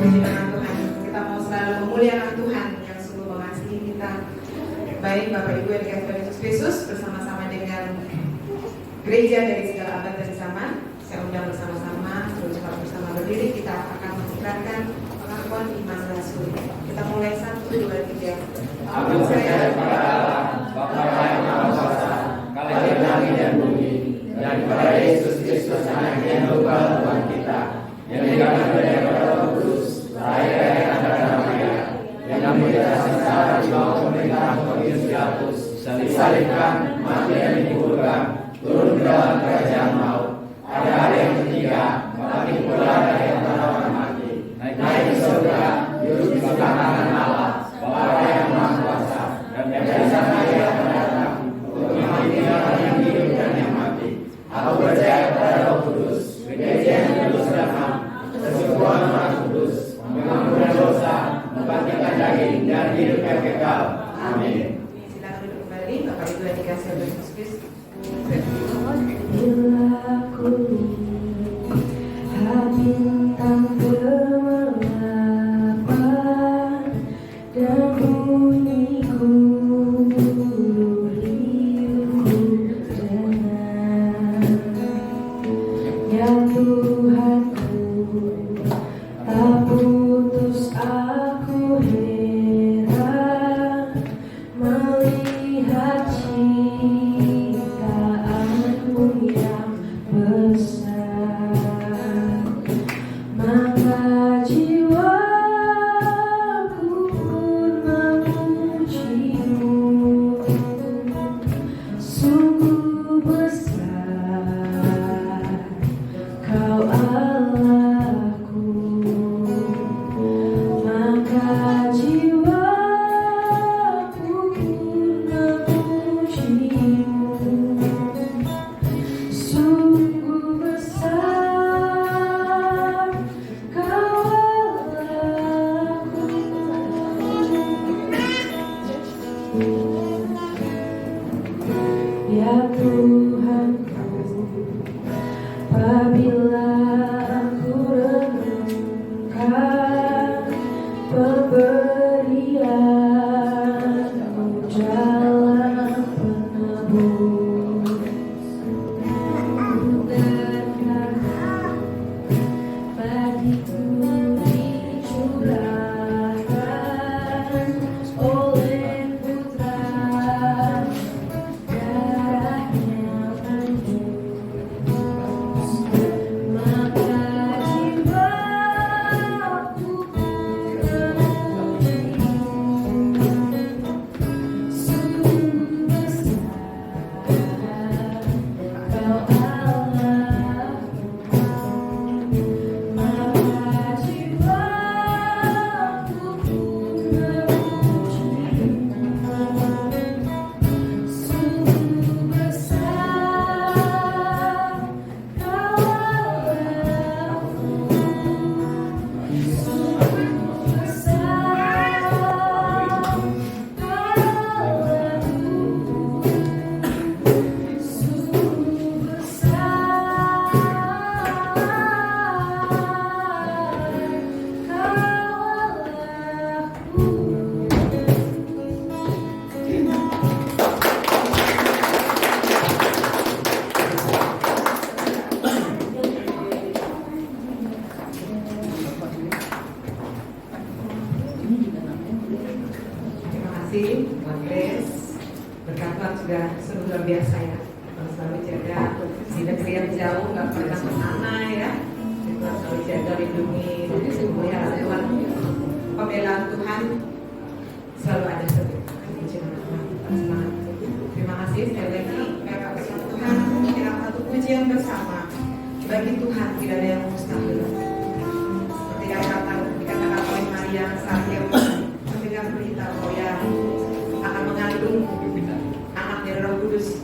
puji nama Tuhan. Kita mau selalu memuliakan Tuhan yang sungguh mengasihi kita. Baik Bapak Ibu yang dikasihi Tuhan Yesus Kristus, bersama-sama dengan gereja dari segala abad dan zaman, saya undang bersama-sama, berucap bersama berdiri, kita akan mengikrarkan pengakuan iman rasul. Kita mulai 1, 2, 3. Aku percaya kepada Allah, Bapa yang Maha Kuasa, Kalahin langit dan bumi, dan kepada Yesus Kristus Anak yang Tunggal Tuhan kita, yang dikatakan dari Roh Kudus, lahir dari Tanda Maria, yang menderita sengsara di bawah pemerintahan Pontius Pilatus, disalibkan, mati dan dikuburkan, turun ke dalam kerajaan maut. Pada hari yang ketiga, bangkit pula dari antara orang mati, naik ke surga, duduk di sebelah kanan Allah, Bapa yang Maha Kuasa, dan dari sana Ia akan datang untuk menghakimi orang yang hidup dan yang mati. Aku percaya kepada Roh Kudus, gereja yang kudus dan am, persekutuan Orang Kudus, mengampuni dosa, membangkitkan daging dan hidup yang kekal. Amin. Silakan duduk kembali, Bapak Ibu yang dikasihi oleh Yesus Kristus. Bila ku bintang bermelapan dan bunyiku riuhku tenang, ya Tuhanku, tak putus aku heran melihat ciptaanmu yang besar. Maka jiwaku pun memujimu, sungguh besar Kau Allahku. Maka jiwaku pun memujimu, sungguh besar Kau Allahku. Ya Tuhanku, apabila aku renungkan pemberian-Mu dalam penebus, berkah bagiku dicurahkan oleh Putra, darahnya menebus. Maka jiwaku memujimu, sungguh besar Kau Allahku. Maka jiwaku memujimu, sungguh besar Kau Allahku. Sungguh besar Kau Allahku. Sungguh besar Kau Terima kasih, Tuhan Grace. Berkat Tuhan sudah sungguh luar biasa ya. Tuhan selalu jaga di negeri yang jauh, nggak pernah kemana ya. Tuhan selalu jaga, lindungi, memelihara Tuhan. Pembelaan Tuhan selalu ada setiap puji nama Tuhan. Semangat. Terima kasih sekali lagi. Kakak bersama Tuhan, kita satu pujian bersama. Bagi Tuhan tidak ada yang mustahil. Seperti dikatakan oleh Maria saat dia mendengar berita bahwa ia akan mengandung anak dari Roh Kudus,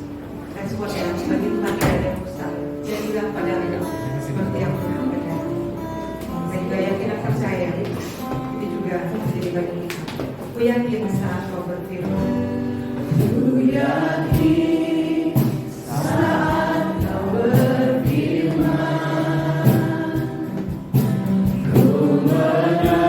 responnya bagi Tuhan tidak ada yang mustahil. Jadilah padanya seperti yang Tuhan berkata. Saya juga yakin dan percaya itu juga menjadi bagi kita. Aku yakin saat kau berfirman, aku yakin saat kau berfirman, ku menyerah.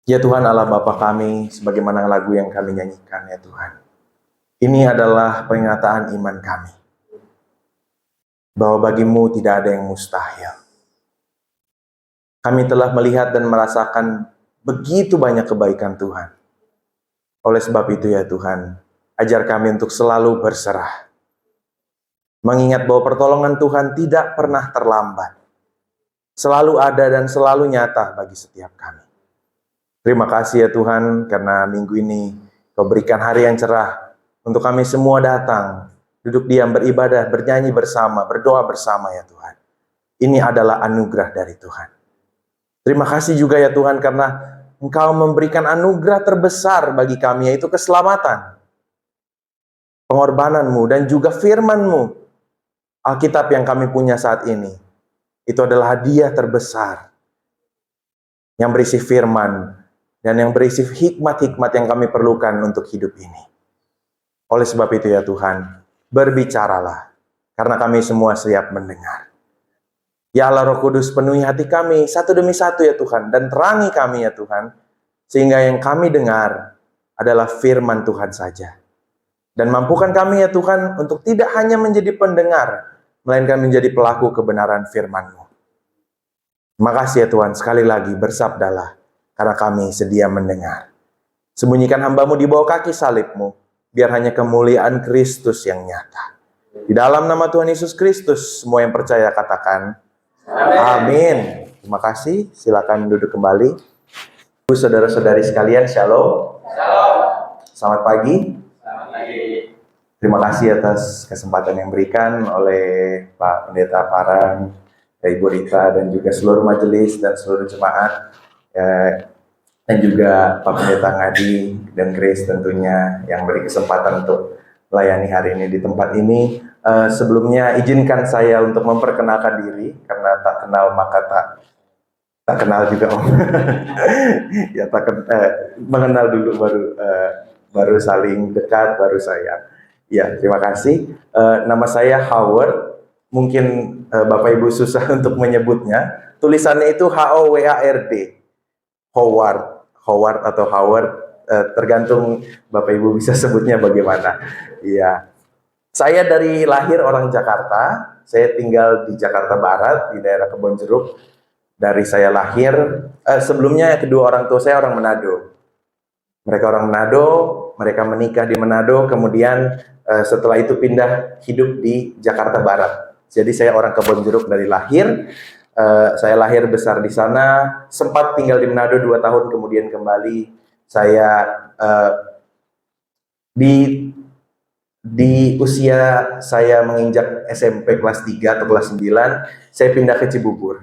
Ya Tuhan Allah Bapa kami, sebagaimana lagu yang kami nyanyikan ya Tuhan. Ini adalah pernyataan iman kami. Bahwa bagimu tidak ada yang mustahil. Kami telah melihat dan merasakan begitu banyak kebaikan Tuhan. Oleh sebab itu ya Tuhan, ajar kami untuk selalu berserah. Mengingat bahwa pertolongan Tuhan tidak pernah terlambat. Selalu ada dan selalu nyata bagi setiap kami. Terima kasih ya Tuhan, karena minggu ini Kau berikan hari yang cerah untuk kami semua datang, duduk diam, beribadah, bernyanyi bersama, berdoa bersama ya Tuhan. Ini adalah anugerah dari Tuhan. Terima kasih juga ya Tuhan, karena Engkau memberikan anugerah terbesar bagi kami, yaitu keselamatan. Pengorbanan-Mu dan juga firman-Mu. Alkitab yang kami punya saat ini, itu adalah hadiah terbesar yang berisi firman dan yang berisi hikmat-hikmat yang kami perlukan untuk hidup ini. Oleh sebab itu ya Tuhan, berbicaralah, karena kami semua siap mendengar. Ya Allah Roh Kudus, penuhi hati kami satu demi satu ya Tuhan, dan terangi kami ya Tuhan, sehingga yang kami dengar adalah firman Tuhan saja. Dan mampukan kami ya Tuhan untuk tidak hanya menjadi pendengar, melainkan menjadi pelaku kebenaran firman-Mu. Terima kasih ya Tuhan, sekali lagi bersabdalah, karena kami sedia mendengar. Sembunyikan hamba-Mu di bawah kaki salib-Mu, biar hanya kemuliaan Kristus yang nyata. Di dalam nama Tuhan Yesus Kristus, semua yang percaya katakan, amin. Terima kasih, silakan duduk kembali. Saudara-saudari sekalian, shalom. Shalom. Selamat pagi. Selamat pagi. Terima kasih atas kesempatan yang diberikan oleh Pak Pendeta Parang, Ibu Rita, dan juga seluruh majelis dan seluruh jemaat, dan juga Pak Pendeta Ngadi dan Grace tentunya yang beri kesempatan untuk melayani hari ini di tempat ini. Sebelumnya izinkan saya untuk memperkenalkan diri, karena tak kenal maka tak kenal juga Om. Ya mengenal dulu baru saling dekat, baru sayang. Ya, terima kasih. Nama saya Howard. Mungkin Bapak Ibu susah untuk menyebutnya. Tulisannya itu Howard. Howard atau Howard, tergantung Bapak Ibu bisa sebutnya bagaimana. Iya. Saya dari lahir orang Jakarta. Saya tinggal di Jakarta Barat, di daerah Kebonjeruk. Dari saya lahir, sebelumnya kedua orang tua saya orang Manado. Mereka orang Manado, mereka menikah di Manado, kemudian setelah itu pindah hidup di Jakarta Barat. Jadi saya orang Kebonjeruk dari lahir. Saya lahir besar di sana, sempat tinggal di Manado 2 tahun, kemudian kembali. Saya di usia saya menginjak SMP kelas 3 atau kelas 9, saya pindah ke Cibubur.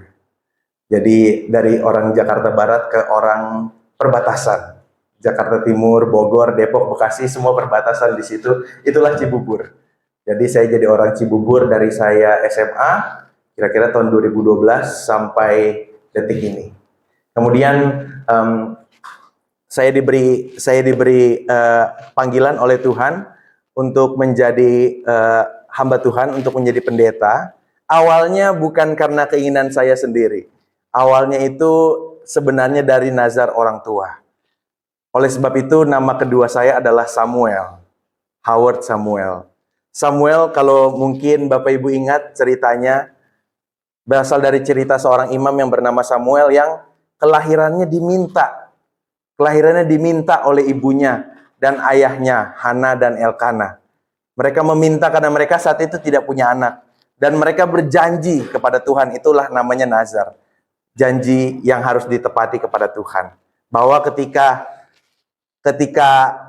Jadi dari orang Jakarta Barat ke orang perbatasan. Jakarta Timur, Bogor, Depok, Bekasi, semua perbatasan di situ. Itulah Cibubur. Jadi saya jadi orang Cibubur dari saya SMA, kira-kira tahun 2012 sampai detik ini. Kemudian saya diberi panggilan oleh Tuhan untuk menjadi hamba Tuhan, untuk menjadi pendeta. Awalnya bukan karena keinginan saya sendiri. Awalnya itu sebenarnya dari nazar orang tua. Oleh sebab itu nama kedua saya adalah Samuel. Howard Samuel. Samuel, kalau mungkin Bapak Ibu ingat ceritanya, berasal dari cerita seorang imam yang bernama Samuel yang kelahirannya diminta. Kelahirannya diminta oleh ibunya dan ayahnya, Hana dan Elkana. Mereka meminta karena mereka saat itu tidak punya anak. Dan mereka berjanji kepada Tuhan, itulah namanya nazar. Janji yang harus ditepati kepada Tuhan. Bahwa ketika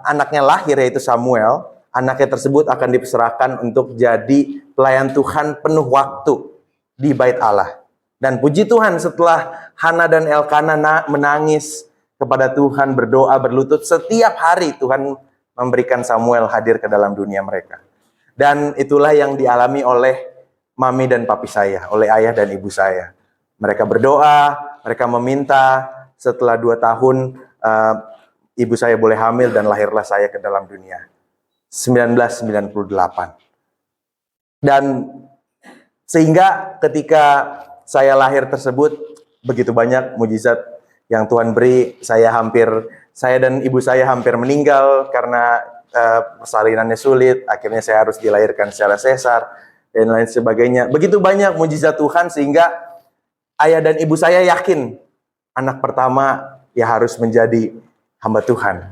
anaknya lahir, yaitu Samuel, anaknya tersebut akan diserahkan untuk jadi pelayan Tuhan penuh waktu di bait Allah. Dan puji Tuhan, setelah Hana dan Elkana menangis kepada Tuhan, berdoa, berlutut, setiap hari Tuhan memberikan Samuel hadir ke dalam dunia mereka. Dan itulah yang dialami oleh mami dan papi saya, oleh ayah dan ibu saya. Mereka berdoa, mereka meminta, setelah 2 tahun ibu saya boleh hamil dan lahirlah saya ke dalam dunia. 1998. Dan sehingga ketika saya lahir tersebut, begitu banyak mujizat yang Tuhan beri. Saya dan ibu saya hampir meninggal karena persalinannya sulit. Akhirnya saya harus dilahirkan secara sesar dan lain sebagainya. Begitu banyak mujizat Tuhan sehingga ayah dan ibu saya yakin anak pertama ya harus menjadi hamba Tuhan.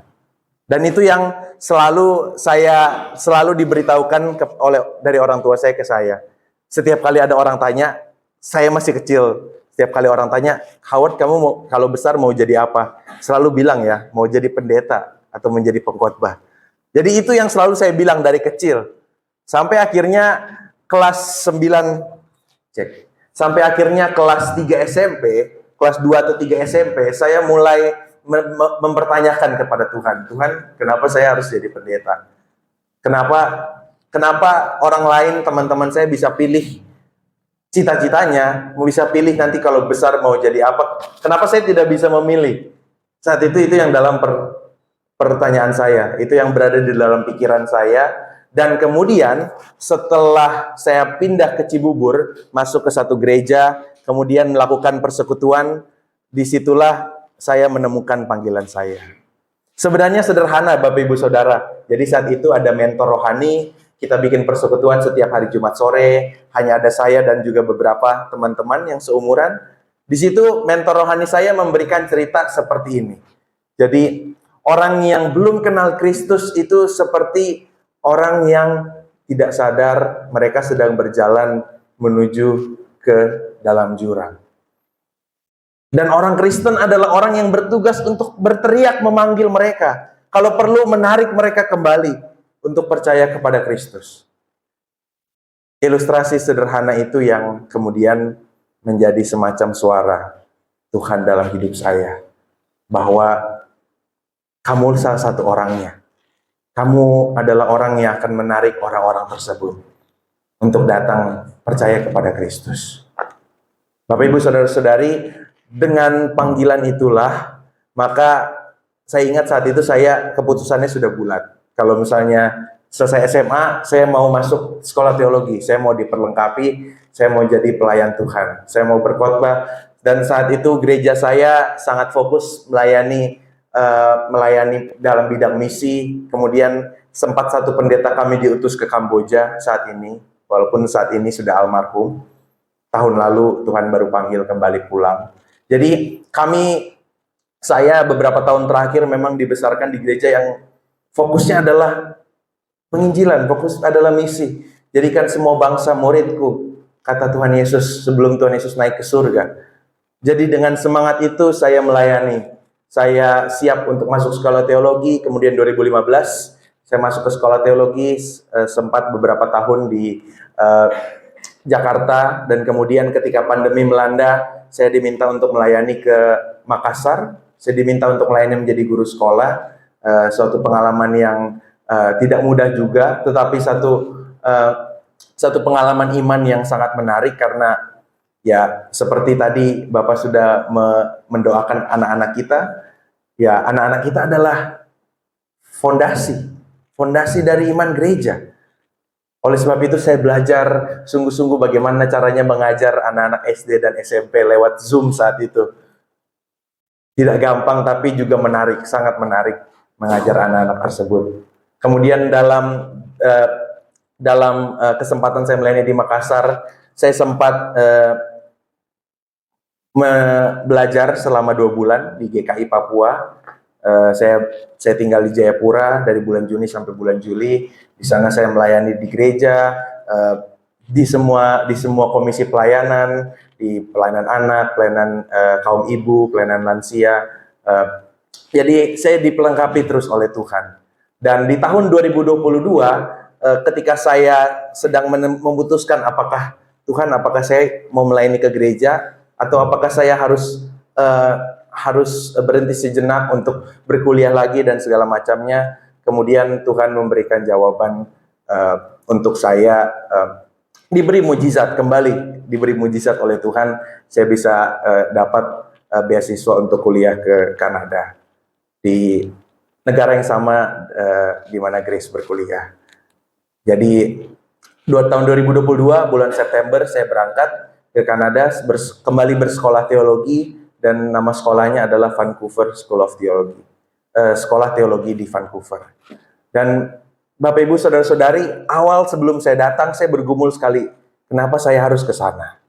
Dan itu yang selalu diberitahukan dari orang tua saya ke saya. Setiap kali ada orang tanya, saya masih kecil. Setiap kali orang tanya, Howard kamu kalau besar mau jadi apa? Selalu bilang ya, mau jadi pendeta atau menjadi pengkhotbah. Jadi itu yang selalu saya bilang dari kecil. Sampai akhirnya kelas 9, sampai akhirnya kelas 3 SMP, kelas 2 atau 3 SMP, saya mulai mempertanyakan kepada Tuhan, kenapa saya harus jadi pendeta? Kenapa orang lain, teman-teman saya bisa pilih cita-citanya, bisa pilih nanti kalau besar mau jadi apa? Kenapa saya tidak bisa memilih? Saat itu yang dalam pertanyaan saya, itu yang berada di dalam pikiran saya. Dan kemudian setelah saya pindah ke Cibubur, masuk ke satu gereja, kemudian melakukan persekutuan, disitulah saya menemukan panggilan saya. Sebenarnya sederhana Bapak Ibu Saudara. Jadi saat itu ada mentor rohani, kita bikin persekutuan setiap hari Jumat sore, hanya ada saya dan juga beberapa teman-teman yang seumuran. Di situ mentor rohani saya memberikan cerita seperti ini. Jadi orang yang belum kenal Kristus itu seperti orang yang tidak sadar mereka sedang berjalan menuju ke dalam jurang. Dan orang Kristen adalah orang yang bertugas untuk berteriak memanggil mereka. Kalau perlu menarik mereka kembali untuk percaya kepada Kristus. Ilustrasi sederhana itu yang kemudian menjadi semacam suara Tuhan dalam hidup saya. Bahwa kamu salah satu orangnya. Kamu adalah orang yang akan menarik orang-orang tersebut untuk datang percaya kepada Kristus. Bapak Ibu Saudara-saudari, dengan panggilan itulah, maka saya ingat saat itu keputusannya sudah bulat. Kalau misalnya selesai SMA, saya mau masuk sekolah teologi, saya mau diperlengkapi, saya mau jadi pelayan Tuhan, saya mau berkhotbah. Dan saat itu gereja saya sangat fokus melayani dalam bidang misi. Kemudian sempat satu pendeta kami diutus ke Kamboja saat ini, walaupun saat ini sudah almarhum. Tahun lalu Tuhan baru panggil kembali pulang. Jadi saya beberapa tahun terakhir memang dibesarkan di gereja yang fokusnya adalah penginjilan, fokus adalah misi. Jadikan semua bangsa muridku, kata Tuhan Yesus sebelum Tuhan Yesus naik ke surga. Jadi dengan semangat itu saya melayani. Saya siap untuk masuk sekolah teologi, kemudian 2015 saya masuk ke sekolah teologi, sempat beberapa tahun di Jakarta, dan kemudian ketika pandemi melanda, saya diminta untuk melayani ke Makassar, saya diminta untuk melayani menjadi guru sekolah, suatu pengalaman yang tidak mudah juga, tetapi satu pengalaman iman yang sangat menarik karena ya seperti tadi Bapak sudah mendoakan anak-anak kita, ya anak-anak kita adalah fondasi dari iman gereja. Oleh sebab itu saya belajar sungguh-sungguh bagaimana caranya mengajar anak-anak SD dan SMP lewat Zoom saat itu. Tidak gampang tapi juga menarik, sangat menarik mengajar anak-anak tersebut. Kemudian dalam kesempatan saya melayani di Makassar, saya sempat belajar selama 2 bulan di GKI Papua. Saya tinggal di Jayapura dari bulan Juni sampai bulan Juli. Di sana saya melayani di gereja, di semua komisi pelayanan, di pelayanan anak, pelayanan kaum ibu, pelayanan lansia. Jadi saya dipelengkapi terus oleh Tuhan. Dan di tahun 2022, ketika saya sedang memutuskan apakah saya mau melayani ke gereja atau apakah saya harus berhenti sejenak untuk berkuliah lagi dan segala macamnya. Kemudian Tuhan memberikan jawaban untuk saya, diberi mujizat oleh Tuhan. Saya bisa dapat beasiswa untuk kuliah ke Kanada di negara yang sama di mana Grace berkuliah. Jadi tahun 2022 bulan September saya berangkat ke Kanada kembali bersekolah teologi dan nama sekolahnya adalah Vancouver School of Theology. Sekolah teologi di Vancouver. Dan Bapak Ibu Saudara-saudari, awal sebelum saya datang saya bergumul sekali, kenapa saya harus ke sana?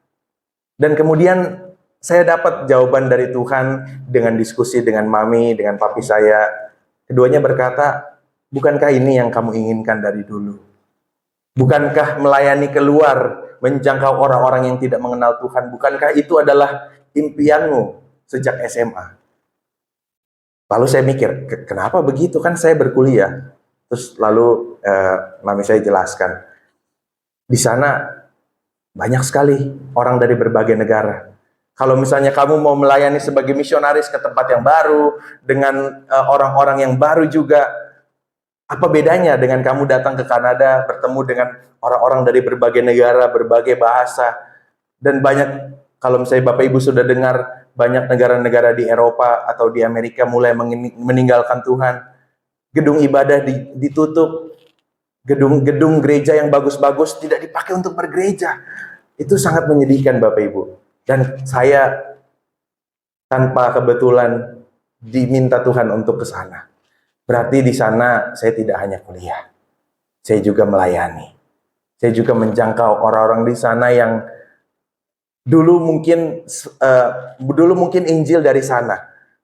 Dan kemudian saya dapat jawaban dari Tuhan dengan diskusi dengan mami, dengan papi saya. Keduanya berkata, bukankah ini yang kamu inginkan dari dulu? Bukankah melayani keluar, menjangkau orang-orang yang tidak mengenal Tuhan, bukankah itu adalah impianmu sejak SMA? Lalu saya mikir, kenapa begitu? Kan saya berkuliah. Terus lalu mami saya jelaskan, di sana banyak sekali orang dari berbagai negara. Kalau misalnya kamu mau melayani sebagai misionaris ke tempat yang baru, dengan orang-orang yang baru juga, apa bedanya dengan kamu datang ke Kanada, bertemu dengan orang-orang dari berbagai negara, berbagai bahasa, dan banyak, kalau misalnya Bapak Ibu sudah dengar, banyak negara-negara di Eropa atau di Amerika mulai meninggalkan Tuhan. Gedung ibadah ditutup, gedung gereja yang bagus-bagus tidak dipakai untuk bergereja. Itu sangat menyedihkan Bapak Ibu. Dan saya tanpa kebetulan diminta Tuhan untuk ke sana. Berarti di sana saya tidak hanya kuliah, saya juga melayani. Saya juga menjangkau orang-orang di sana yang dulu mungkin Injil dari sana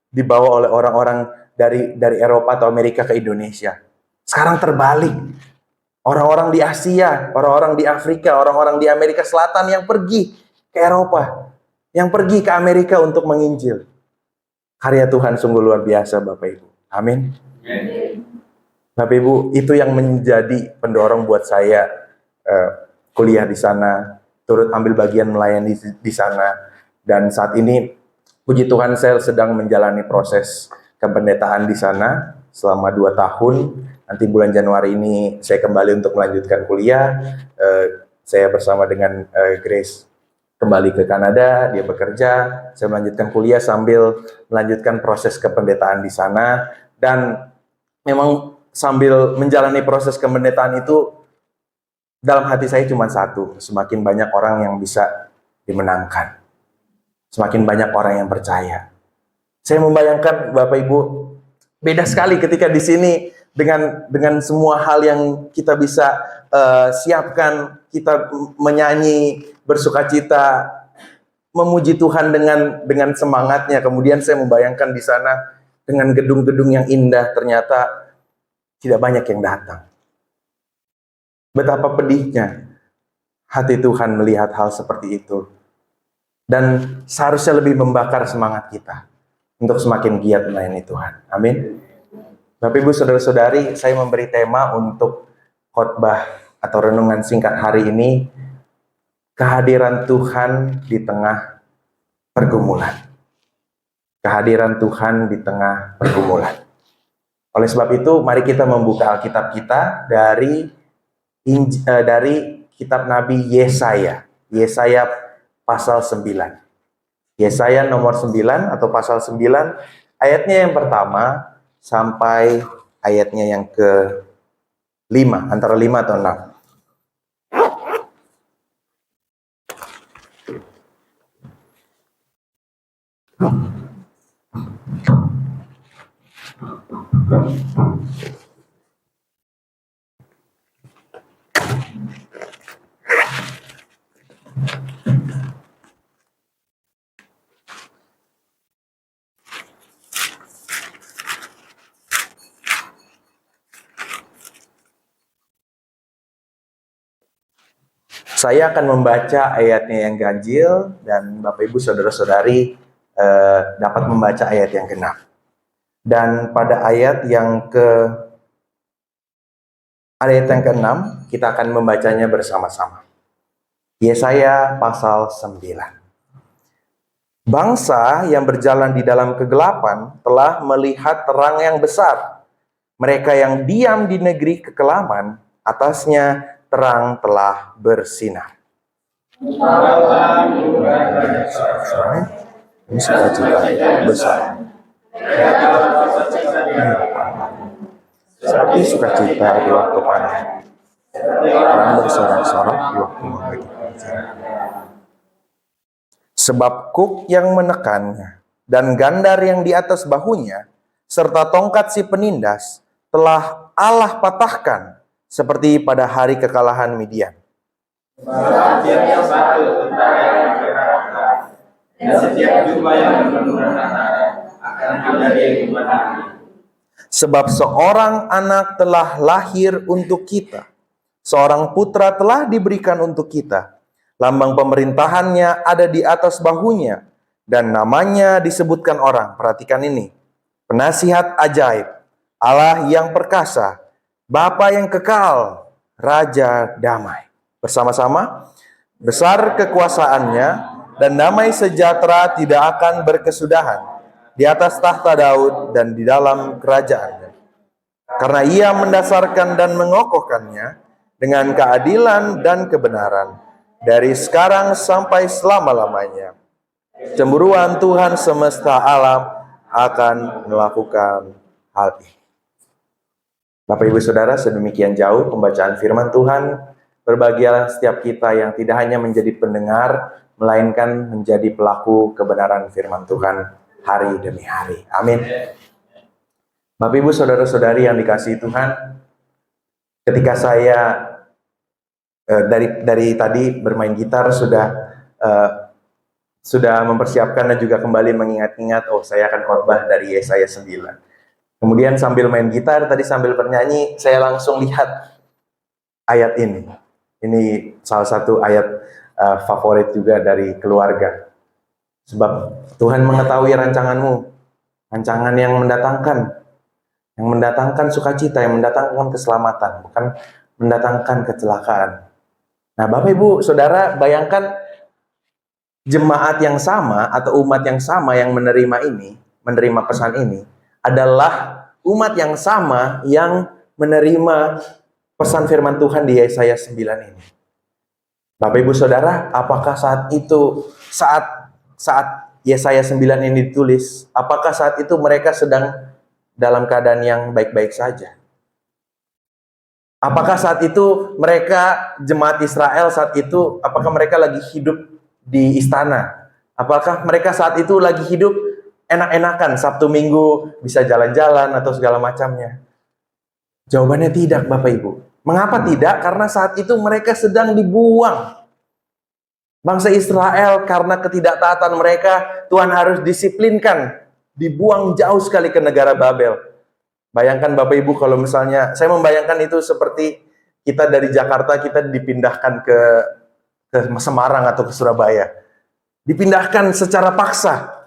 dibawa oleh orang-orang dari Eropa atau Amerika ke Indonesia. Sekarang terbalik. Orang-orang di Asia, orang-orang di Afrika, orang-orang di Amerika Selatan yang pergi ke Eropa, yang pergi ke Amerika untuk menginjil. Karya Tuhan sungguh luar biasa Bapak Ibu. Amin. Bapak Ibu, itu yang menjadi pendorong buat saya kuliah di sana, turut ambil bagian melayani di sana. Dan saat ini, puji Tuhan, saya sedang menjalani proses kependetaan di sana selama 2 tahun. Nanti bulan Januari ini saya kembali untuk melanjutkan kuliah. Saya bersama dengan Grace kembali ke Kanada, dia bekerja. Saya melanjutkan kuliah sambil melanjutkan proses kependetaan di sana. Dan memang sambil menjalani proses kependetaan itu, dalam hati saya cuma satu, semakin banyak orang yang bisa dimenangkan. Semakin banyak orang yang percaya. Saya membayangkan Bapak Ibu, beda sekali ketika di sini dengan semua hal yang kita bisa siapkan, kita menyanyi, bersukacita, memuji Tuhan dengan semangatnya. Kemudian saya membayangkan di sana dengan gedung-gedung yang indah, ternyata tidak banyak yang datang. Betapa pedihnya hati Tuhan melihat hal seperti itu. Dan seharusnya lebih membakar semangat kita untuk semakin giat melayani Tuhan. Amin. Bapak Ibu Saudara-saudari, saya memberi tema untuk khotbah atau renungan singkat hari ini, kehadiran Tuhan di tengah pergumulan. Kehadiran Tuhan di tengah pergumulan. Oleh sebab itu, mari kita membuka Alkitab kita dari kitab Nabi Yesaya. Yesaya pasal 9. Yesaya nomor 9 atau pasal 9, ayatnya yang pertama sampai ayatnya yang ke-5, antara 5 atau 6. Saya akan membaca ayatnya yang ganjil dan Bapak Ibu Saudara-saudari dapat membaca ayat yang genap. Dan pada ayat yang ke-6 kita akan membacanya bersama-sama. Yesaya pasal 9. Bangsa yang berjalan di dalam kegelapan telah melihat terang yang besar. Mereka yang diam di negeri kekelaman, atasnya terang telah bersinar. Ini sukacita besar. Seperti sukacita di waktu panen, terang bersorak-sorak di waktu membagi pelajaran. Sebab kuk yang menekannya dan gandar yang di atas bahunya, serta tongkat si penindas, telah Allah patahkan, seperti pada hari kekalahan Midian. Sebab tiap batu tentara yang berkata, dan setiap jumpa yang bermurah akan menjadi kemenangan. Sebab seorang anak telah lahir untuk kita, seorang putra telah diberikan untuk kita. Lambang pemerintahannya ada di atas bahunya, dan namanya disebutkan orang. Perhatikan ini. Penasihat ajaib, Allah yang perkasa, Bapa yang kekal, Raja damai. Bersama-sama, besar kekuasaannya, dan damai sejahtera tidak akan berkesudahan di atas tahta Daud dan di dalam kerajaannya. Karena ia mendasarkan dan mengokohkannya dengan keadilan dan kebenaran dari sekarang sampai selama-lamanya. Cemburuan Tuhan semesta alam akan melakukan hal ini. Bapak Ibu Saudara, sedemikian jauh pembacaan firman Tuhan. Berbahagialah setiap kita yang tidak hanya menjadi pendengar, melainkan menjadi pelaku kebenaran firman Tuhan hari demi hari. Amin. Bapak Ibu Saudara-saudari yang dikasihi Tuhan, ketika saya dari tadi bermain gitar sudah mempersiapkan dan juga kembali mengingat-ingat, saya akan khotbah dari Yesaya 9. Kemudian sambil main gitar, tadi sambil bernyanyi, saya langsung lihat ayat ini. Ini salah satu ayat favorit juga dari keluarga. Sebab Tuhan mengetahui rancanganmu, rancangan yang mendatangkan sukacita, yang mendatangkan keselamatan, bukan mendatangkan kecelakaan. Nah, Bapak Ibu Saudara, bayangkan jemaat yang sama atau umat yang sama yang menerima pesan ini adalah umat yang sama yang menerima pesan firman Tuhan di Yesaya 9 ini. Bapak Ibu Saudara, apakah saat Yesaya 9 ini ditulis, apakah saat itu mereka sedang dalam keadaan yang baik-baik saja? Apakah saat itu mereka, jemaat Israel saat itu, apakah mereka lagi hidup di istana? Apakah mereka saat itu lagi hidup enak-enakan, Sabtu Minggu bisa jalan-jalan atau segala macamnya? Jawabannya tidak, Bapak Ibu. Mengapa tidak? Karena saat itu mereka sedang dibuang. Bangsa Israel karena ketidaktaatan mereka, Tuhan harus disiplinkan, dibuang jauh sekali ke negara Babel. Bayangkan Bapak Ibu kalau misalnya, saya membayangkan itu seperti kita dari Jakarta, kita dipindahkan ke Semarang atau ke Surabaya. Dipindahkan secara paksa.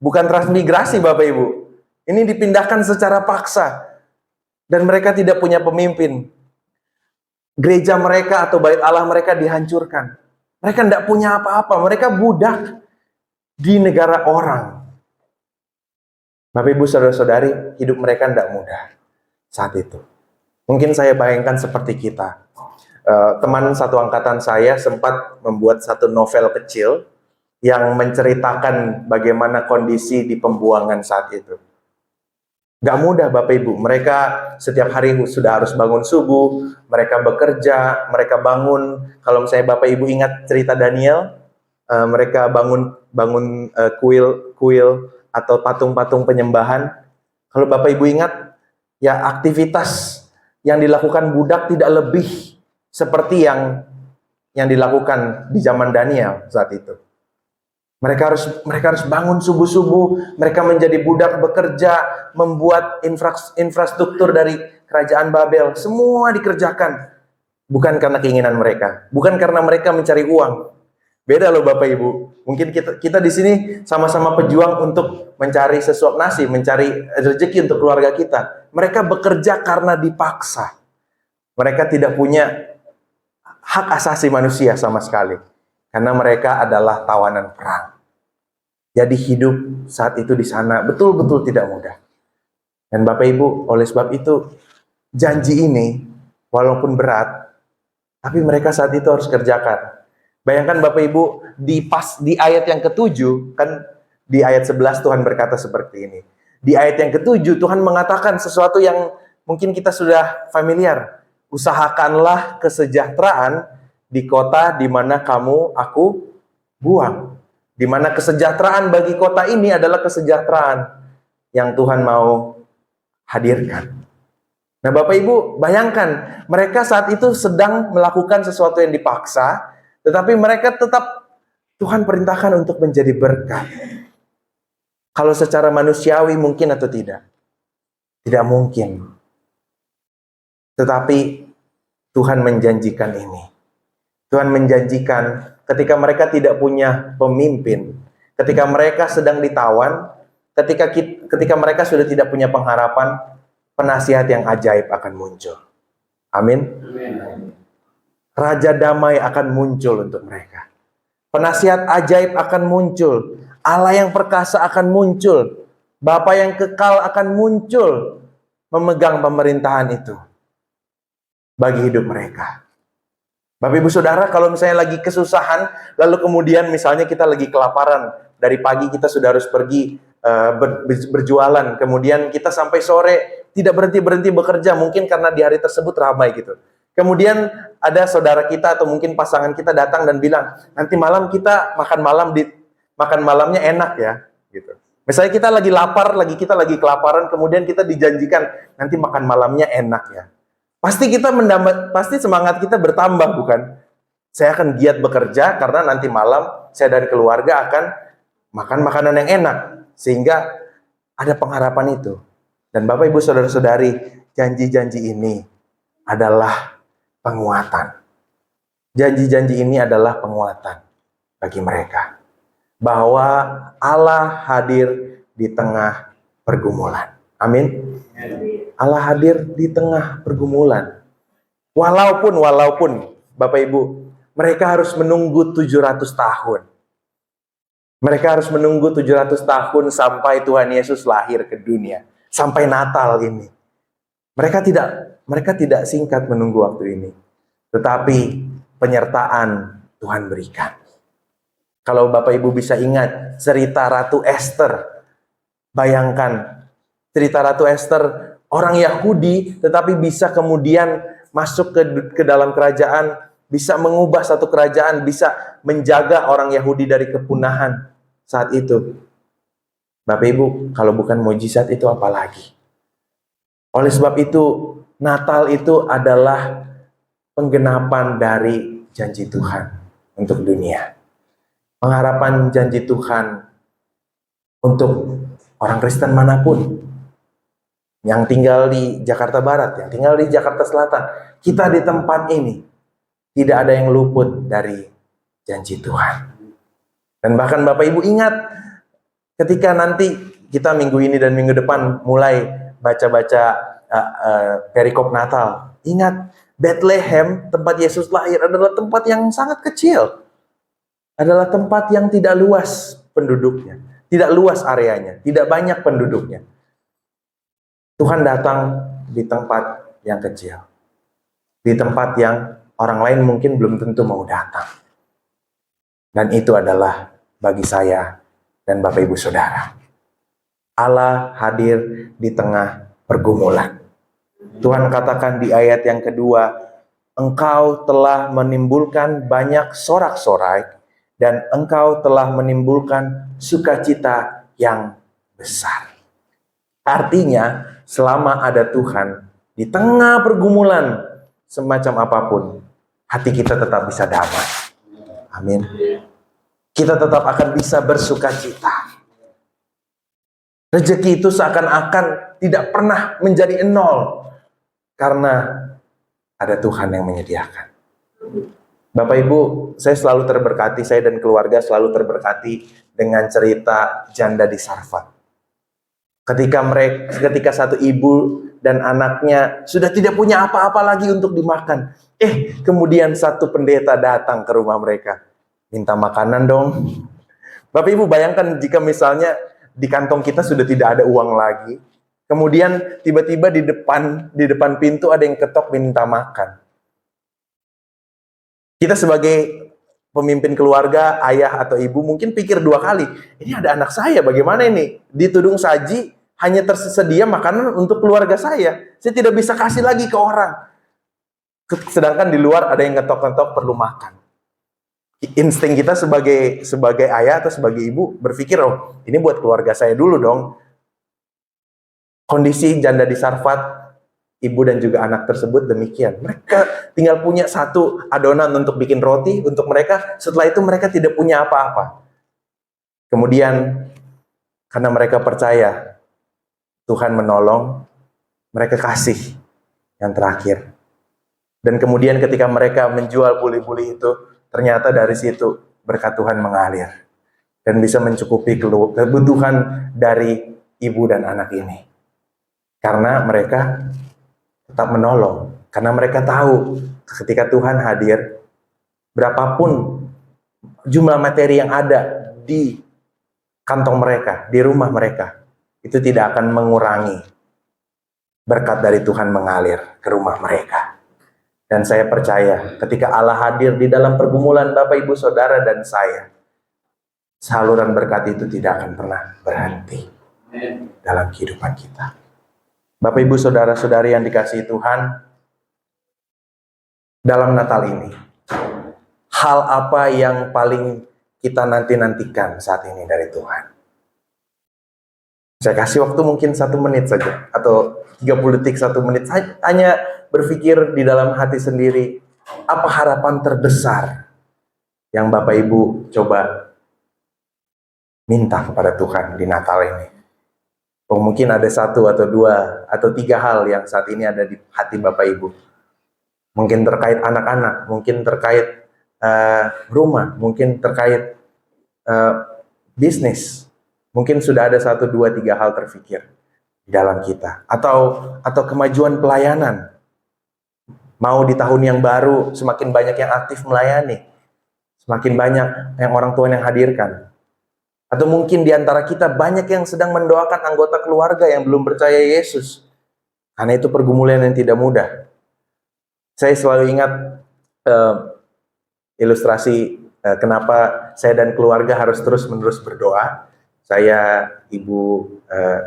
Bukan transmigrasi Bapak Ibu. Ini dipindahkan secara paksa. Dan mereka tidak punya pemimpin. Gereja mereka atau bait Allah mereka dihancurkan. Mereka tidak punya apa-apa. Mereka budak di negara orang. Bapak Ibu Saudara-saudari, hidup mereka tidak mudah saat itu. Mungkin saya bayangkan seperti kita. Teman satu angkatan saya sempat membuat satu novel kecil yang menceritakan bagaimana kondisi di pembuangan saat itu. Gak mudah Bapak Ibu, mereka setiap hari sudah harus bangun subuh, mereka bekerja, mereka bangun. Kalau misalnya Bapak Ibu ingat cerita Daniel, mereka bangun kuil atau patung-patung penyembahan. Kalau Bapak Ibu ingat, ya aktivitas yang dilakukan budak tidak lebih seperti yang dilakukan di zaman Daniel saat itu. Mereka harus bangun subuh-subuh, mereka menjadi budak bekerja, membuat infrastruktur dari kerajaan Babel, semua dikerjakan. Bukan karena keinginan mereka, bukan karena mereka mencari uang. Beda loh Bapak Ibu. Mungkin kita di sini sama-sama pejuang untuk mencari sesuap nasi, mencari rezeki untuk keluarga kita. Mereka bekerja karena dipaksa. Mereka tidak punya hak asasi manusia sama sekali. Karena mereka adalah tawanan perang. Jadi hidup saat itu di sana betul-betul tidak mudah. Dan Bapak Ibu, oleh sebab itu janji ini walaupun berat, tapi mereka saat itu harus kerjakan. Bayangkan Bapak Ibu di ayat yang ke-7, kan di ayat 11 Tuhan berkata seperti ini. Di ayat yang ke-7 Tuhan mengatakan sesuatu yang mungkin kita sudah familiar. Usahakanlah kesejahteraan di kota di mana aku buang. di mana kesejahteraan bagi kota ini adalah kesejahteraan yang Tuhan mau hadirkan. Nah, Bapak Ibu, bayangkan mereka saat itu sedang melakukan sesuatu yang dipaksa, tetapi mereka tetap Tuhan perintahkan untuk menjadi berkat. Kalau secara manusiawi mungkin atau tidak? Tidak mungkin. Tetapi Tuhan menjanjikan ini. Tuhan menjanjikan ketika mereka tidak punya pemimpin, ketika mereka sedang ditawan, ketika mereka sudah tidak punya pengharapan, penasihat yang ajaib akan muncul. Amin. Raja damai akan muncul untuk mereka. Penasihat ajaib akan muncul. Allah yang perkasa akan muncul. Bapa yang kekal akan muncul memegang pemerintahan itu bagi hidup mereka. Bapak Ibu Saudara, kalau misalnya lagi kesusahan, lalu kemudian misalnya kita lagi kelaparan, dari pagi kita sudah harus pergi berjualan, kemudian kita sampai sore tidak berhenti-berhenti bekerja, mungkin karena di hari tersebut ramai gitu. Kemudian ada saudara kita atau mungkin pasangan kita datang dan bilang, nanti malam kita makan malamnya enak ya, gitu. Misalnya kita lagi lapar, kita lagi kelaparan, kemudian kita dijanjikan nanti makan malamnya enak ya. Pasti semangat kita bertambah, bukan? Saya akan giat bekerja karena nanti malam saya dan keluarga akan makan makanan yang enak, sehingga ada pengharapan itu. Dan Bapak Ibu Saudara-saudari, janji-janji ini adalah penguatan. Janji-janji ini adalah penguatan bagi mereka. Bahwa Allah hadir di tengah pergumulan. Amin. Allah hadir di tengah pergumulan. Walaupun Bapak Ibu, mereka harus menunggu 700 tahun. Mereka harus menunggu 700 tahun sampai Tuhan Yesus lahir ke dunia. Sampai Natal ini. Mereka tidak singkat menunggu waktu ini. Tetapi penyertaan Tuhan berikan. Kalau Bapak Ibu bisa ingat cerita Ratu Esther. Bayangkan cerita Ratu Esther, orang Yahudi tetapi bisa kemudian masuk ke dalam kerajaan, bisa mengubah satu kerajaan, bisa menjaga orang Yahudi dari kepunahan saat itu. Bapak Ibu, kalau bukan mujizat itu apa lagi? Oleh sebab itu, Natal itu adalah penggenapan dari janji Tuhan untuk dunia. Pengharapan janji Tuhan untuk orang Kristen manapun yang tinggal di Jakarta Barat, yang tinggal di Jakarta Selatan. Kita di tempat ini tidak ada yang luput dari janji Tuhan. Dan bahkan Bapak Ibu ingat ketika nanti kita minggu ini dan minggu depan mulai baca-baca perikop Natal. Ingat, Bethlehem, tempat Yesus lahir, adalah tempat yang sangat kecil. Adalah tempat yang tidak luas penduduknya, tidak luas areanya, tidak banyak penduduknya. Tuhan datang di tempat yang kecil, di tempat yang orang lain mungkin belum tentu mau datang. Dan itu adalah bagi saya dan Bapak Ibu Saudara. Allah hadir di tengah pergumulan. Tuhan katakan di ayat yang kedua, Engkau telah menimbulkan banyak sorak-sorai, dan Engkau telah menimbulkan sukacita yang besar. Artinya, selama ada Tuhan, di tengah pergumulan semacam apapun, hati kita tetap bisa damai. Amin. Kita tetap akan bisa bersukacita. Rezeki itu seakan-akan tidak pernah menjadi nol, karena ada Tuhan yang menyediakan. Bapak Ibu, saya selalu terberkati, saya dan keluarga selalu terberkati dengan cerita janda di Sarfat. Ketika satu ibu dan anaknya sudah tidak punya apa-apa lagi untuk dimakan. Kemudian satu pendeta datang ke rumah mereka. Minta makanan dong. Bapak Ibu bayangkan jika misalnya di kantong kita sudah tidak ada uang lagi. Kemudian tiba-tiba di depan pintu ada yang ketok minta makan. Kita sebagai pemimpin keluarga, ayah atau ibu mungkin pikir dua kali. Ini ada anak saya, bagaimana ini? Ditudung saji, hanya tersedia makanan untuk keluarga saya. Saya tidak bisa kasih lagi ke orang. Sedangkan di luar ada yang ngetok-ngetok perlu makan. insting kita sebagai ayah atau sebagai ibu berpikir, oh ini buat keluarga saya dulu dong. Kondisi janda di Sarfat, ibu dan juga anak tersebut demikian. Mereka tinggal punya satu adonan untuk bikin roti untuk mereka. Setelah itu mereka tidak punya apa-apa. Kemudian karena mereka percaya Tuhan menolong, mereka kasih yang terakhir. Dan kemudian ketika mereka menjual buli-buli itu, ternyata dari situ berkat Tuhan mengalir dan bisa mencukupi kebutuhan dari ibu dan anak ini. Karena mereka tetap menolong, karena mereka tahu ketika Tuhan hadir, berapapun jumlah materi yang ada di kantong mereka, di rumah mereka, itu tidak akan mengurangi berkat dari Tuhan mengalir ke rumah mereka. Dan saya percaya ketika Allah hadir di dalam pergumulan Bapak, Ibu, Saudara, dan saya, saluran berkat itu tidak akan pernah berhenti dalam kehidupan kita. Bapak, Ibu, Saudara-saudari yang dikasihi Tuhan, dalam Natal ini, hal apa yang paling kita nantikan saat ini dari Tuhan? Saya kasih waktu mungkin 1 menit saja, atau 30 detik, 1 menit. Saya hanya berpikir di dalam hati sendiri, apa harapan terbesar yang Bapak Ibu coba minta kepada Tuhan di Natal ini? Oh, mungkin ada 1 atau 2 atau 3 hal yang saat ini ada di hati Bapak Ibu. Mungkin terkait anak-anak, mungkin terkait rumah, mungkin terkait bisnis. Mungkin sudah ada 1, 2, 3 hal terfikir di dalam kita. Atau kemajuan pelayanan. Mau di tahun yang baru semakin banyak yang aktif melayani, semakin banyak yang orang Tuhan yang hadirkan. Atau mungkin di antara kita banyak yang sedang mendoakan anggota keluarga yang belum percaya Yesus. Karena itu pergumulan yang tidak mudah. Saya selalu ingat ilustrasi kenapa saya dan keluarga harus terus-menerus berdoa. Saya, ibu,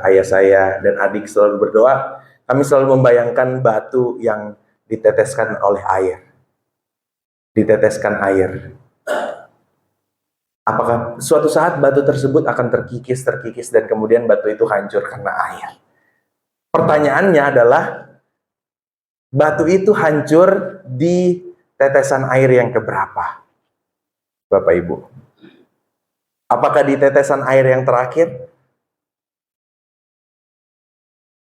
ayah saya, dan adik selalu berdoa. Kami selalu membayangkan batu yang diteteskan oleh air. Diteteskan air. Apakah suatu saat batu tersebut akan terkikis, dan kemudian batu itu hancur karena air? Pertanyaannya adalah, batu itu hancur di tetesan air yang keberapa? Bapak Ibu. Apakah di tetesan air yang terakhir?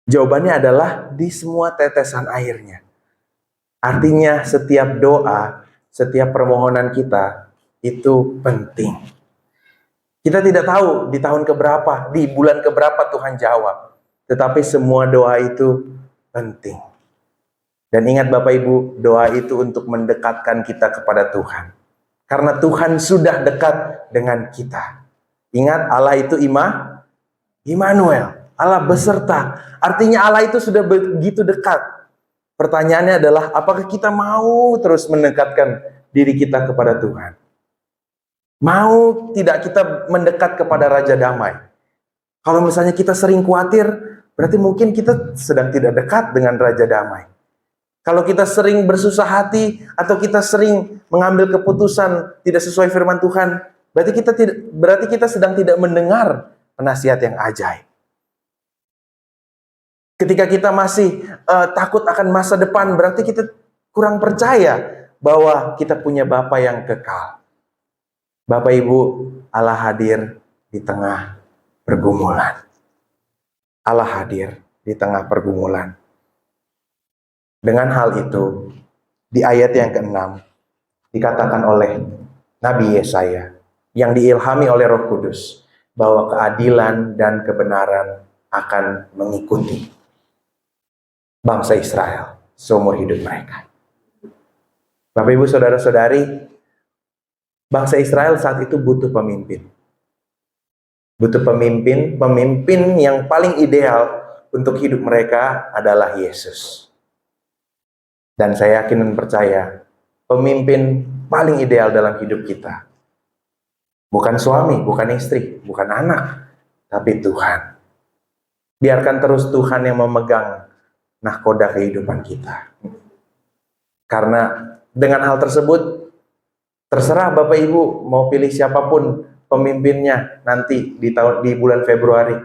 Jawabannya adalah di semua tetesan airnya. Artinya setiap doa, setiap permohonan kita itu penting. Kita tidak tahu di tahun keberapa, di bulan keberapa Tuhan jawab. Tetapi semua doa itu penting. Dan ingat Bapak Ibu, doa itu untuk mendekatkan kita kepada Tuhan. Karena Tuhan sudah dekat dengan kita. Ingat, Allah itu Immanuel, Allah beserta. Artinya Allah itu sudah begitu dekat. Pertanyaannya adalah, apakah kita mau terus mendekatkan diri kita kepada Tuhan? Mau tidak kita mendekat kepada Raja Damai? Kalau misalnya kita sering khawatir, berarti mungkin kita sedang tidak dekat dengan Raja Damai. Kalau kita sering bersusah hati, atau kita sering mengambil keputusan tidak sesuai firman Tuhan, berarti kita sedang tidak mendengar penasihat yang ajaib. Ketika kita masih takut akan masa depan, berarti kita kurang percaya bahwa kita punya Bapa yang kekal. Bapak Ibu, Allah hadir di tengah pergumulan. Allah hadir di tengah pergumulan. Dengan hal itu, di ayat yang ke-6, dikatakan oleh Nabi Yesaya, yang diilhami oleh Roh Kudus, bahwa keadilan dan kebenaran akan mengikuti bangsa Israel seumur hidup mereka. Bapak, Ibu, Saudara-saudari, bangsa Israel saat itu butuh pemimpin. Butuh pemimpin yang paling ideal untuk hidup mereka adalah Yesus. Dan saya yakin dan percaya, pemimpin paling ideal dalam hidup kita bukan suami, bukan istri, bukan anak, tapi Tuhan. Biarkan terus Tuhan yang memegang nahkoda kehidupan kita. Karena dengan hal tersebut, Terserah Bapak Ibu mau pilih siapapun pemimpinnya nanti di bulan Februari.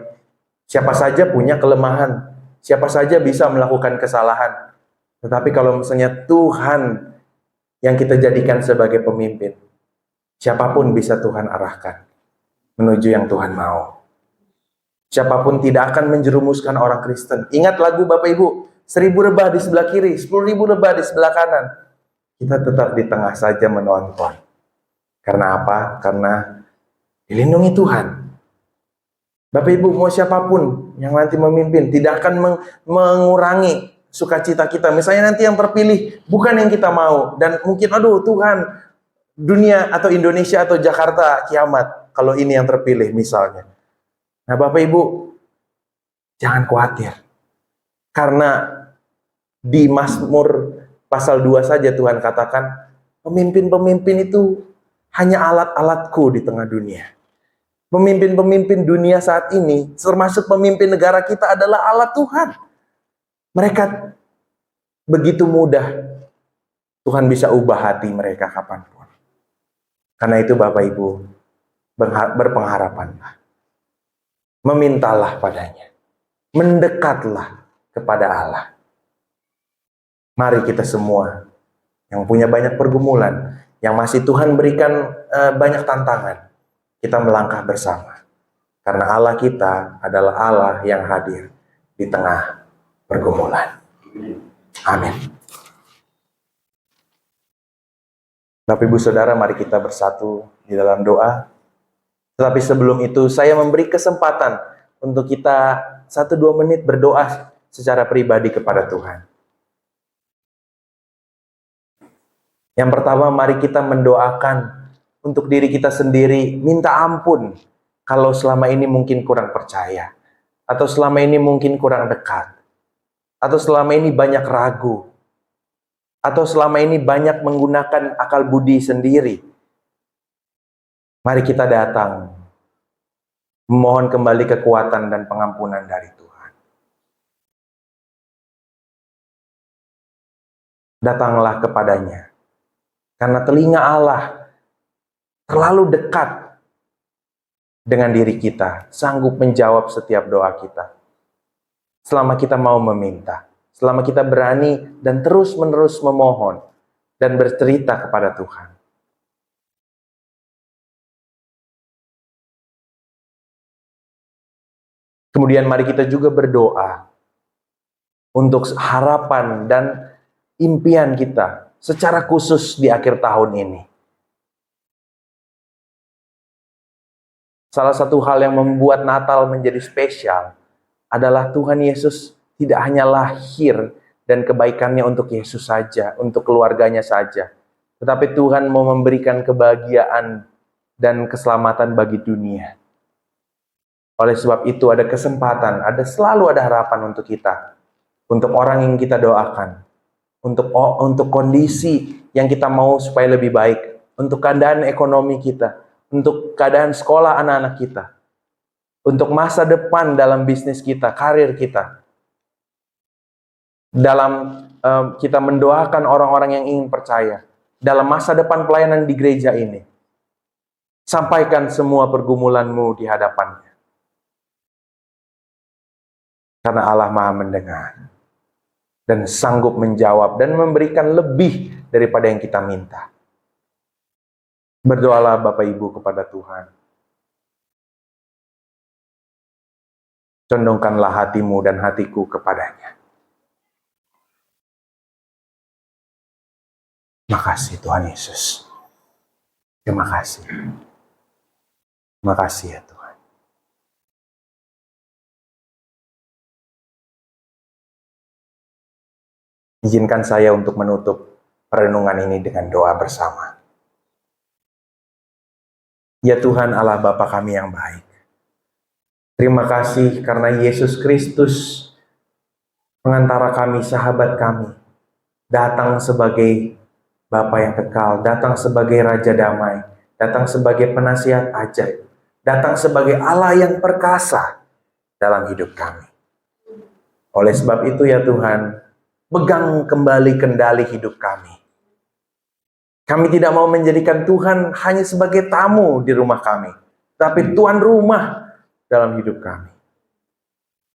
Siapa saja punya kelemahan, siapa saja bisa melakukan kesalahan. Tetapi kalau misalnya Tuhan yang kita jadikan sebagai pemimpin, siapapun bisa Tuhan arahkan menuju yang Tuhan mau. Siapapun tidak akan menjerumuskan orang Kristen. Ingat lagu Bapak Ibu, 1000 lebah di sebelah kiri, 10.000 lebah di sebelah kanan. Kita tetap di tengah saja menonton. Karena apa? Karena dilindungi Tuhan. Bapak Ibu mau siapapun yang nanti memimpin tidak akan mengurangi sukacita kita. Misalnya nanti yang terpilih bukan yang kita mau. Dan mungkin aduh Tuhan, dunia atau Indonesia atau Jakarta kiamat kalau ini yang terpilih misalnya. Nah Bapak Ibu jangan khawatir. Karena di Mazmur pasal 2 saja Tuhan katakan, pemimpin-pemimpin itu hanya alat-alatku di tengah dunia. Pemimpin-pemimpin dunia saat ini, termasuk pemimpin negara kita adalah alat Tuhan. Mereka begitu mudah Tuhan bisa ubah hati mereka kapanpun. Karena itu Bapak Ibu, berpengharapanlah. Memintalah padanya. Mendekatlah kepada Allah. Mari kita semua yang punya banyak pergumulan, yang masih Tuhan berikan banyak tantangan, kita melangkah bersama. Karena Allah kita adalah Allah yang hadir di tengah pergumulan. Amin. Bapak Ibu Saudara, mari kita bersatu di dalam doa. Tetapi sebelum itu, saya memberi kesempatan untuk kita 1-2 menit berdoa secara pribadi kepada Tuhan. Yang pertama, mari kita mendoakan untuk diri kita sendiri, minta ampun kalau selama ini mungkin kurang percaya, atau selama ini mungkin kurang dekat, atau selama ini banyak ragu, atau selama ini banyak menggunakan akal budi sendiri. Mari kita datang, memohon kembali kekuatan dan pengampunan dari Tuhan. Datanglah kepadanya. Karena telinga Allah terlalu dekat dengan diri kita, sanggup menjawab setiap doa kita. Selama kita mau meminta, selama kita berani dan terus-menerus memohon dan bercerita kepada Tuhan. Kemudian mari kita juga berdoa untuk harapan dan impian kita secara khusus di akhir tahun ini. Salah satu hal yang membuat Natal menjadi spesial adalah Tuhan Yesus tidak hanya lahir dan kebaikannya untuk Yesus saja, untuk keluarganya saja, tetapi Tuhan mau memberikan kebahagiaan dan keselamatan bagi dunia. Oleh sebab itu ada kesempatan, selalu ada harapan untuk kita, untuk orang yang kita doakan, untuk kondisi yang kita mau supaya lebih baik, untuk keadaan ekonomi kita, untuk keadaan sekolah anak-anak kita, untuk masa depan dalam bisnis kita, karir kita, dalam kita mendoakan orang-orang yang ingin percaya, dalam masa depan pelayanan di gereja ini. Sampaikan semua pergumulanmu di hadapannya. Karena Allah Maha mendengar dan sanggup menjawab dan memberikan lebih daripada yang kita minta. Berdoalah Bapak Ibu kepada Tuhan. Condongkanlah hatimu dan hatiku kepadanya. Makasih Tuhan Yesus. Terima kasih. Terima kasih ya Tuhan. Izinkan saya untuk menutup perenungan ini dengan doa bersama. Ya Tuhan Allah Bapa kami yang baik. Terima kasih karena Yesus Kristus, pengantara kami, sahabat kami, datang sebagai Bapa yang kekal, datang sebagai Raja Damai, datang sebagai penasihat ajaib, datang sebagai Allah yang perkasa dalam hidup kami. Oleh sebab itu ya Tuhan, pegang kembali kendali hidup kami. Kami tidak mau menjadikan Tuhan hanya sebagai tamu di rumah kami, tapi tuan rumah dalam hidup kami.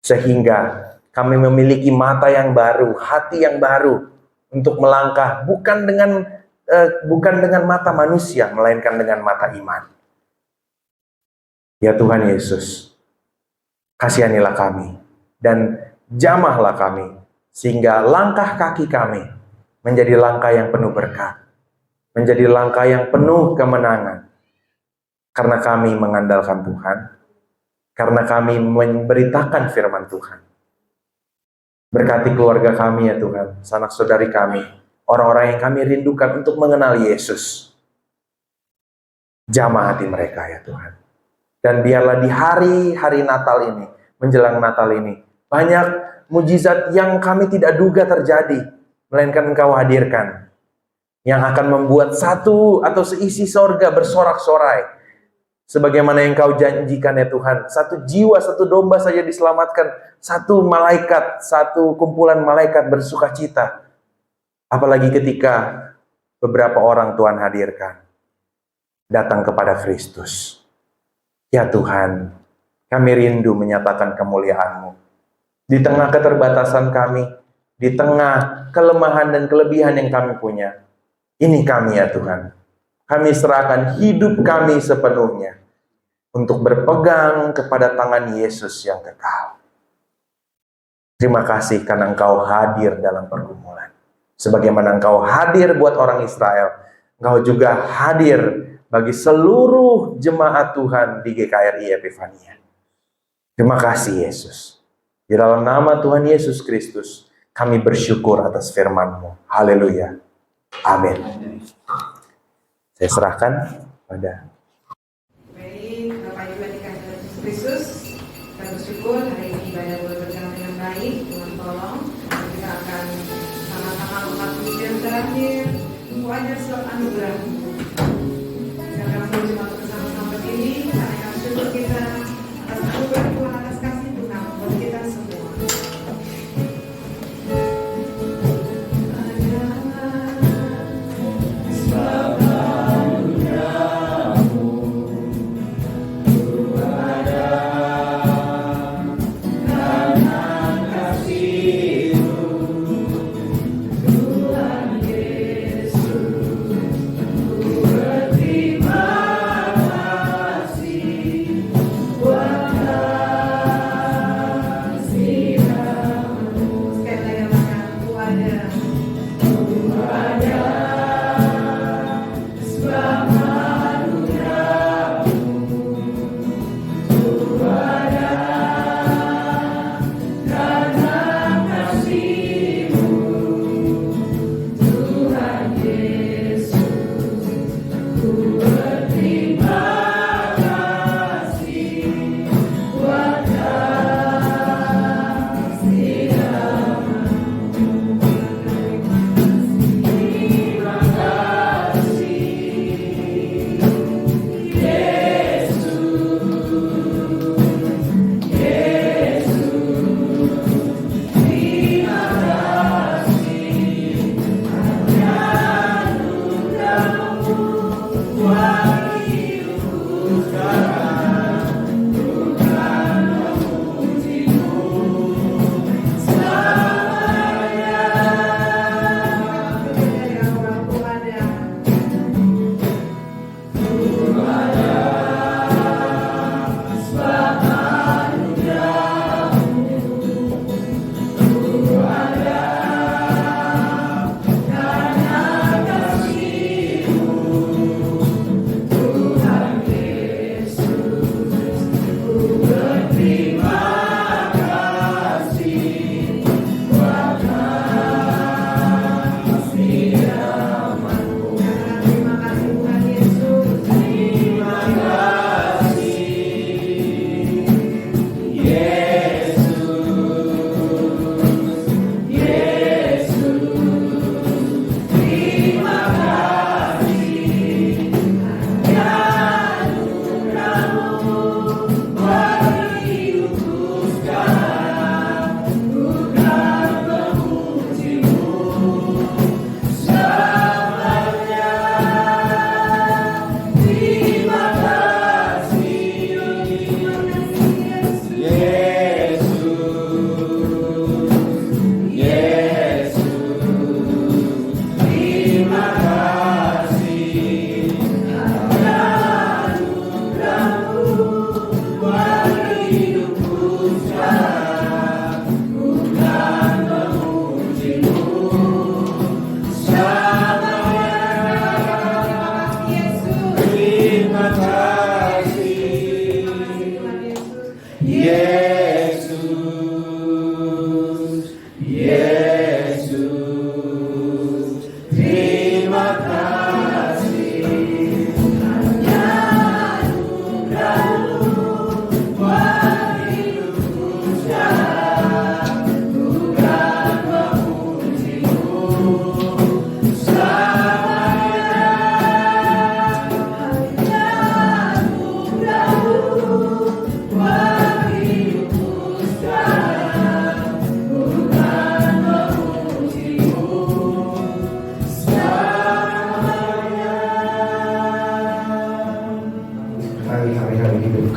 Sehingga kami memiliki mata yang baru, hati yang baru untuk melangkah bukan dengan mata manusia, melainkan dengan mata iman. Ya Tuhan Yesus, kasihanilah kami dan jamahlah kami, sehingga langkah kaki kami menjadi langkah yang penuh berkat, menjadi langkah yang penuh kemenangan. Karena kami mengandalkan Tuhan, karena kami memberitakan firman Tuhan. Berkati keluarga kami ya Tuhan, sanak saudari kami, orang-orang yang kami rindukan untuk mengenal Yesus. Jamah hati mereka ya Tuhan. Dan biarlah di hari-hari Natal ini, menjelang Natal ini, banyak mujizat yang kami tidak duga terjadi, melainkan Engkau hadirkan, yang akan membuat satu atau seisi sorga bersorak-sorai. Sebagaimana yang Kau janjikan ya Tuhan, satu jiwa, satu domba saja diselamatkan, satu malaikat, satu kumpulan malaikat bersuka cita. Apalagi ketika beberapa orang Tuhan hadirkan, datang kepada Kristus. Ya Tuhan, kami rindu menyatakan kemuliaan-Mu. Di tengah keterbatasan kami, di tengah kelemahan dan kelebihan yang kami punya, ini kami ya Tuhan. Kami serahkan hidup kami sepenuhnya untuk berpegang kepada tangan Yesus yang kekal. Terima kasih karena Engkau hadir dalam pergumulan. Sebagaimana Engkau hadir buat orang Israel, Engkau juga hadir bagi seluruh jemaat Tuhan di GKRI Epifania. Terima kasih Yesus. Di dalam nama Tuhan Yesus Kristus, kami bersyukur atas firman-Mu. Haleluya. Amin. Saya serahkan pada Baik, Bapak Ibu yang dikasihi Yesus Kristus, kita bersyukur hari ini ibadah boleh berjalan dengan baik. Tuhan tolong, kita akan sama-sama memasuki jam terakhir. Wajah surat anugerah. Kita akan menuju bersama-sama berdiri, karena syukur kita atas anugerah Tuhan, atas kasih Tuhan buat kita semua. Tuhan Yesus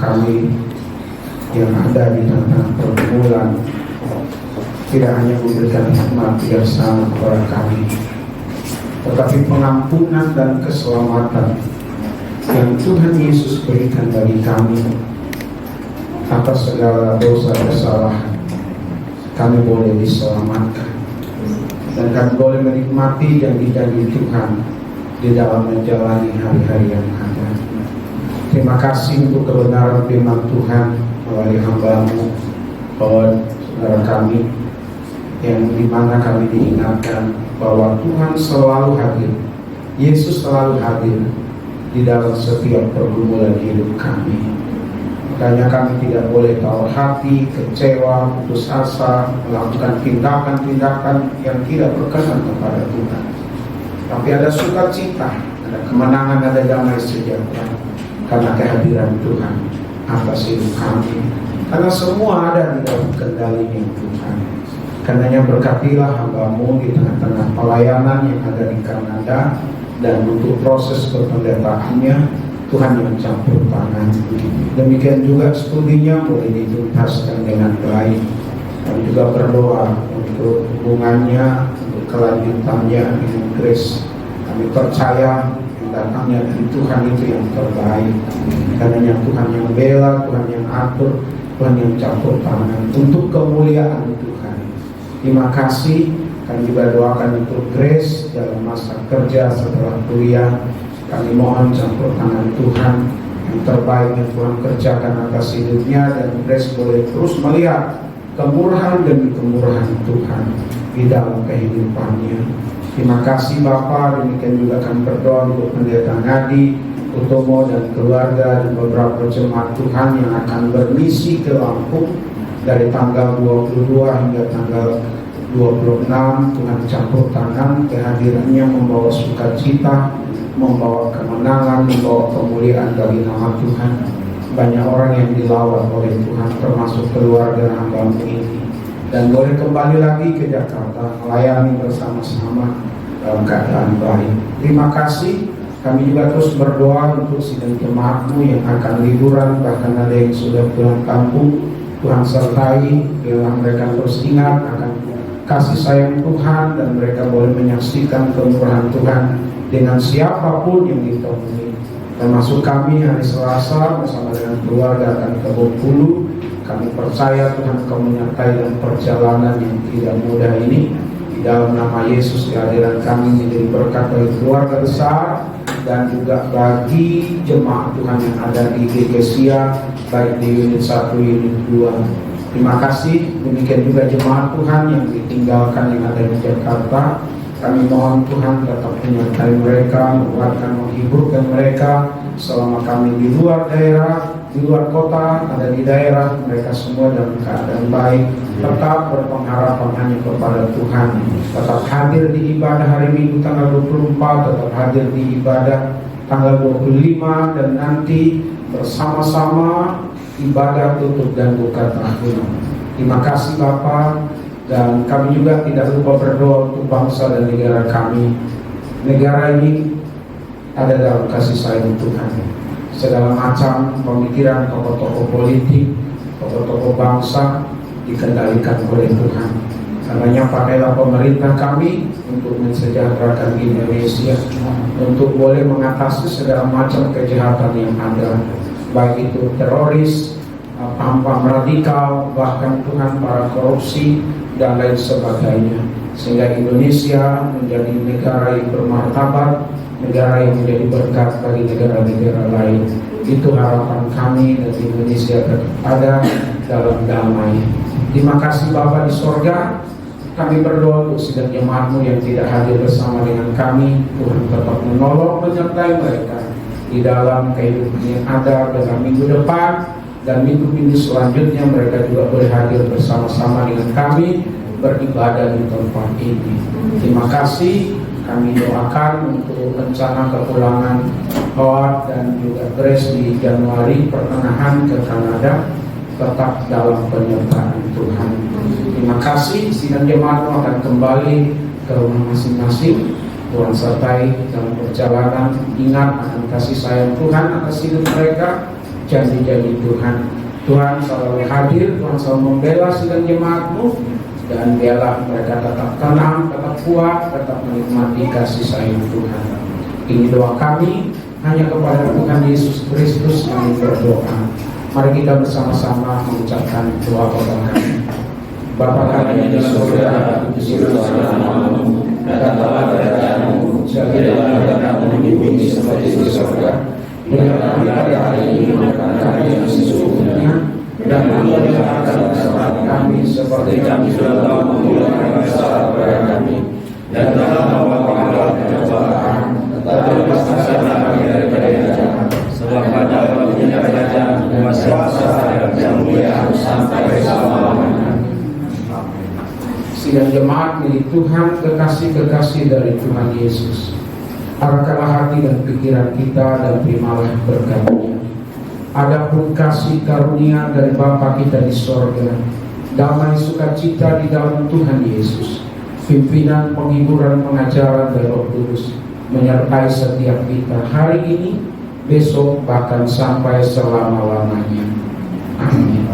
kami yang ada di tengah pergumulan tidak hanya memberikan hikmat bijaksana kepada kami, tetapi pengampunan dan keselamatan yang Tuhan Yesus berikan bagi kami atas segala dosa kesalahan. Kami boleh diselamatkan dan kami boleh menikmati janji-janji Tuhan di dalam menjalani hari-hari yang ada. Terima kasih untuk kebenaran firman Tuhan melalui hamba-Mu, saudara kami, yang dimana kami diingatkan bahwa Tuhan selalu hadir, Yesus selalu hadir di dalam setiap pergumulan hidup kami. Makanya kami tidak boleh taruh hati, kecewa, putus asa, melakukan tindakan-tindakan yang tidak berkenan kepada Tuhan. Tapi ada sukacita, ada kemenangan, ada damai sejahtera karena kehadiran Tuhan atas hidup kami. Karena semua ada di dalam kendali-Nya Tuhan. Karenanya berkatilah hamba-Mu di tengah-tengah pelayanan yang ada di Kanada, dan untuk proses kependetaannya Tuhan yang campur tangan. Demikian juga studinya boleh dituntaskan dengan baik. Kami juga berdoa untuk hubungannya, untuk kelanjutannya dengan Grace. Kami percaya yang datangnya dari Tuhan itu yang terbaik. Karena Tuhan yang bela, Tuhan yang atur, Tuhan yang campur tangan untuk kemuliaan Tuhan. Terima kasih. Kami juga doakan untuk Grace dalam masa kerja setelah kuliah. Kami mohon campur tangan Tuhan yang terbaik yang Tuhan kerjakan atas hidupnya, dan Grace boleh terus melihat kemurahan demi kemurahan Tuhan di dalam kehidupannya. Terima kasih Bapak. Demikian juga kami berdoa untuk Pendeta Ngadi Utomo dan keluarga dan beberapa jemaat Tuhan yang akan bermisi ke Lampung dari tanggal 22 hingga tanggal 26. Tuhan campur tangan, kehadirannya membawa sukacita, membawa kemenangan, membawa kemuliaan bagi nama Tuhan. Banyak orang yang dilawan oleh Tuhan, termasuk keluarga hamba-Mu ini, dan boleh kembali lagi ke Jakarta melayani bersama-sama dalam keadaan baik. Terima kasih. Kami juga terus berdoa untuk sidang jemaat-Mu yang akan liburan, bahkan ada yang sudah pulang kampung. Tuhan sertai, biarlah mereka terus ingat akan kasih sayang Tuhan, dan mereka boleh menyaksikan kemurahan Tuhan dengan siapapun yang ditemui. Termasuk kami hari Selasa bersama dengan keluarga akan ke Bengkulu. Kami percaya Tuhan akan menyertai dalam perjalanan yang tidak mudah ini. Di dalam nama Yesus, kehadiran kami menjadi berkat bagi keluarga besar dan juga bagi jemaat Tuhan yang ada di GKSIA, baik di unit 1, unit 2. Terima kasih. Demikian juga jemaat Tuhan yang ditinggalkan yang ada di Jakarta. Kami mohon Tuhan tetap menyertai mereka, menguatkan, menghiburkan mereka selama kami di luar daerah, di luar kota, ada di daerah. Mereka semua dalam keadaan baik, tetap berpengharapan hanya kepada Tuhan, tetap hadir di ibadah hari Minggu tanggal 24, tetap hadir di ibadah tanggal 25, dan nanti bersama-sama ibadah tutup dan buka tahun. Terima kasih Bapak. Dan kami juga tidak lupa berdoa untuk bangsa dan negara kami. Negara ini ada dalam kasih sayang Tuhan. Segala macam pemikiran tokoh-tokoh politik, tokoh-tokoh bangsa dikendalikan oleh Tuhan. Karenanya pakailah pemerintah kami untuk mensejahterakan Indonesia, untuk boleh mengatasi segala macam kejahatan yang ada, baik itu teroris, paham-paham radikal, bahkan Tuhan para korupsi dan lain sebagainya, sehingga Indonesia menjadi negara yang bermartabat, negara yang menjadi berkat bagi negara-negara lain. Itu harapan kami, dan Indonesia ada dalam damai. Terima kasih Bapa di sorga. Kami berdoa untuk sidang jemaat-Mu yang tidak hadir bersama dengan kami. Tuhan tetap menolong, menyertai mereka di dalam kehidupan yang ada dalam minggu depan, dan minggu-minggu selanjutnya mereka juga boleh hadir bersama-sama dengan kami beribadah di tempat ini. Terima kasih. Kami doakan untuk rencana kepulangan Howard dan juga Grace di Januari pertengahan ke Kanada tetap dalam penyertaan Tuhan. Terima kasih. Sidang jemaat akan kembali ke rumah masing-masing. Tuhan sertai dalam perjalanan. Ingat akan kasih sayang Tuhan atas hidup mereka. janji-janji Tuhan. Tuhan selalu hadir, Tuhan selalu membela sidang jemaat-Mu, dan biarlah mereka tetap tenang, tetap kuat, tetap menikmati kasih sayang Tuhan. Ini doa kami, hanya kepada Tuhan Yesus Kristus kami berdoa. Mari kita bersama-sama mengucapkan doa Bapa kami. Bapa kami yang di surga, dikuduskanlah namamu, datanglah kerajaanmu, jadilah kehendakmu di bumi seperti di surga. Berikanlah kami hari ini makan kami yang sesungguhnya, dan ampunilah kesalahan kami seperti kami sudah tahu mengampuni kesalahan kepada kami. Dan janganlah membawa kami dalam pencobaan, tetapi lepaskanlah kami daripada yang jahat. Sebab Pada punya kerajaan, kuasa, dan kemuliaan sampai selama-lamanya. Sidang jemaat milik Tuhan, kekasih-kekasih dari Tuhan Yesus, arahkanlah hati dan pikiran kita dan terimalah berkat-Nya. Adapun kasih karunia dari Bapa kita di sorga, damai sukacita di dalam Tuhan Yesus, pimpinan, penghiburan, pengajaran dari Roh Kudus menyertai setiap kita hari ini, besok, bahkan sampai selama-lamanya. Amin.